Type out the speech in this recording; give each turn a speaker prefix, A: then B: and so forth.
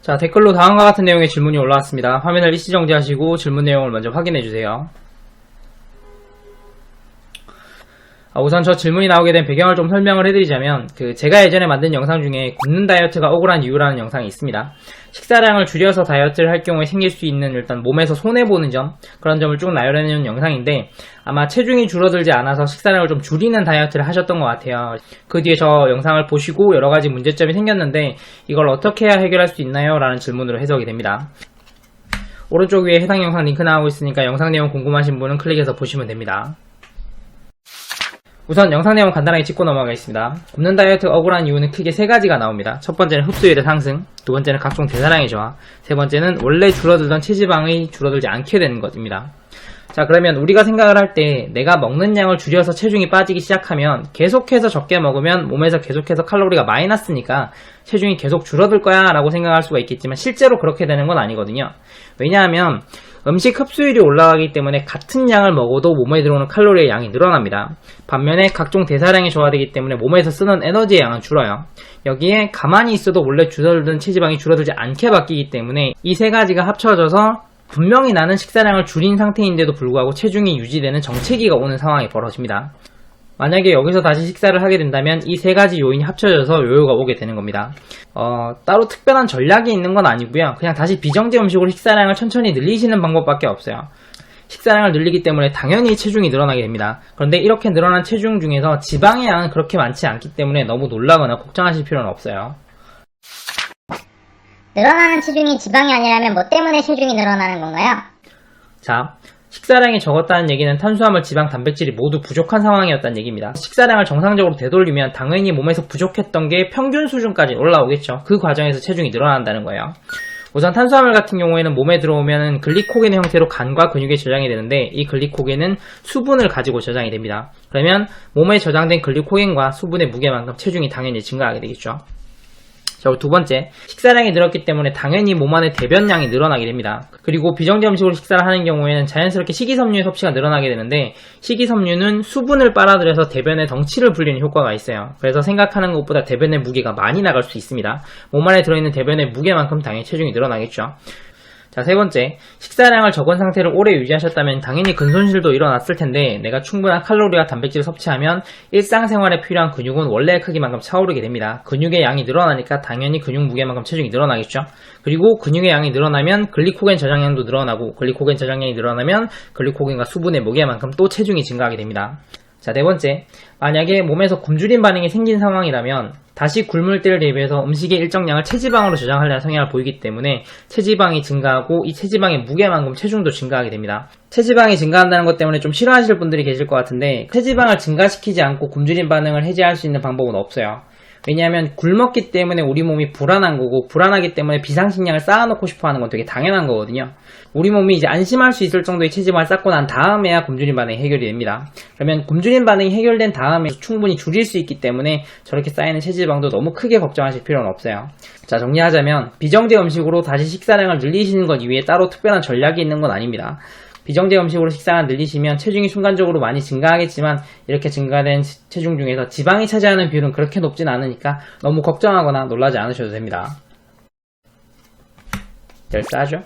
A: 자, 댓글로 다음과 같은 내용의 질문이 올라왔습니다. 화면을 일시 정지하시고 질문 내용을 먼저 확인해주세요. 우선 저 질문이 나오게 된 배경을 좀 설명을 해드리자면 제가 예전에 만든 영상 중에 굶는 다이어트가 억울한 이유라는 영상이 있습니다. 식사량을 줄여서 다이어트를 할 경우에 생길 수 있는 일단 몸에서 손해보는 점, 그런 점을 쭉 나열해놓은 영상인데 아마 체중이 줄어들지 않아서 식사량을 좀 줄이는 다이어트를 하셨던 것 같아요. 그 뒤에 저 영상을 보시고 여러가지 문제점이 생겼는데 이걸 어떻게 해야 해결할 수 있나요? 라는 질문으로 해석이 됩니다. 오른쪽 위에 해당 영상 링크 나오고 있으니까 영상 내용 궁금하신 분은 클릭해서 보시면 됩니다. 우선 영상 내용 간단하게 짚고 넘어가겠습니다. 굶는 다이어트 억울한 이유는 크게 세 가지가 나옵니다. 첫 번째는 흡수율의 상승, 두 번째는 각종 대사량의 저하, 세 번째는 원래 줄어들던 체지방이 줄어들지 않게 되는 것입니다. 자, 그러면 우리가 생각을 할 때 내가 먹는 양을 줄여서 체중이 빠지기 시작하면 계속해서 적게 먹으면 몸에서 계속해서 칼로리가 마이너스니까 체중이 계속 줄어들 거야 라고 생각할 수가 있겠지만 실제로 그렇게 되는 건 아니거든요. 왜냐하면 음식 흡수율이 올라가기 때문에 같은 양을 먹어도 몸에 들어오는 칼로리의 양이 늘어납니다. 반면에 각종 대사량이 저하되기 때문에 몸에서 쓰는 에너지의 양은 줄어요. 여기에 가만히 있어도 원래 줄어들던 체지방이 줄어들지 않게 바뀌기 때문에 이 세 가지가 합쳐져서 분명히 나는 식사량을 줄인 상태인데도 불구하고 체중이 유지되는 정체기가 오는 상황이 벌어집니다. 만약에 여기서 다시 식사를 하게 된다면 이 세 가지 요인이 합쳐져서 요요가 오게 되는 겁니다. 따로 특별한 전략이 있는 건 아니고요. 그냥 다시 비정제 음식으로 식사량을 천천히 늘리시는 방법밖에 없어요. 식사량을 늘리기 때문에 당연히 체중이 늘어나게 됩니다. 그런데 이렇게 늘어난 체중 중에서 지방의 양은 그렇게 많지 않기 때문에 너무 놀라거나 걱정하실 필요는 없어요.
B: 늘어나는 체중이 지방이 아니라면 뭐 때문에 체중이 늘어나는 건가요?
A: 자, 식사량이 적었다는 얘기는 탄수화물, 지방, 단백질이 모두 부족한 상황이었다는 얘기입니다. 식사량을 정상적으로 되돌리면 당연히 몸에서 부족했던 게 평균 수준까지 올라오겠죠. 그 과정에서 체중이 늘어난다는 거예요. 우선 탄수화물 같은 경우에는 몸에 들어오면 글리코겐의 형태로 간과 근육에 저장이 되는데 이 글리코겐은 수분을 가지고 저장이 됩니다. 그러면 몸에 저장된 글리코겐과 수분의 무게만큼 체중이 당연히 증가하게 되겠죠. 자, 두 번째, 식사량이 늘었기 때문에 당연히 몸 안에 대변량이 늘어나게 됩니다. 그리고 비정제 음식으로 식사를 하는 경우에는 자연스럽게 식이섬유의 섭취가 늘어나게 되는데 식이섬유는 수분을 빨아들여서 대변의 덩치를 불리는 효과가 있어요. 그래서 생각하는 것보다 대변의 무게가 많이 나갈 수 있습니다. 몸 안에 들어있는 대변의 무게만큼 당연히 체중이 늘어나겠죠. 자, 세 번째, 식사량을 적은 상태를 오래 유지하셨다면 당연히 근손실도 일어났을 텐데 내가 충분한 칼로리와 단백질을 섭취하면 일상생활에 필요한 근육은 원래의 크기만큼 차오르게 됩니다. 근육의 양이 늘어나니까 당연히 근육 무게만큼 체중이 늘어나겠죠. 그리고 근육의 양이 늘어나면 글리코겐 저장량도 늘어나고 글리코겐 저장량이 늘어나면 글리코겐과 수분의 무게만큼 또 체중이 증가하게 됩니다. 자, 네 번째, 만약에 몸에서 굶주림 반응이 생긴 상황이라면 다시 굶을 때를 대비해서 음식의 일정량을 체지방으로 저장하려는 성향을 보이기 때문에 체지방이 증가하고 이 체지방의 무게만큼 체중도 증가하게 됩니다. 체지방이 증가한다는 것 때문에 좀 싫어하실 분들이 계실 것 같은데 체지방을 증가시키지 않고 굶주림 반응을 해제할 수 있는 방법은 없어요. 왜냐하면 굶었기 때문에 우리 몸이 불안한 거고 불안하기 때문에 비상식량을 쌓아놓고 싶어 하는 건 되게 당연한 거거든요. 우리 몸이 이제 안심할 수 있을 정도의 체지방을 쌓고 난 다음에야 굶주림 반응이 해결이 됩니다. 그러면 굶주림 반응이 해결된 다음에 충분히 줄일 수 있기 때문에 저렇게 쌓이는 체지방도 너무 크게 걱정하실 필요는 없어요. 자, 정리하자면 비정제 음식으로 다시 식사량을 늘리시는 것 이외에 따로 특별한 전략이 있는 건 아닙니다. 비정제 음식으로 식사를 늘리시면 체중이 순간적으로 많이 증가하겠지만 이렇게 증가된 체중 중에서 지방이 차지하는 비율은 그렇게 높진 않으니까 너무 걱정하거나 놀라지 않으셔도 됩니다. 잘 싸죠?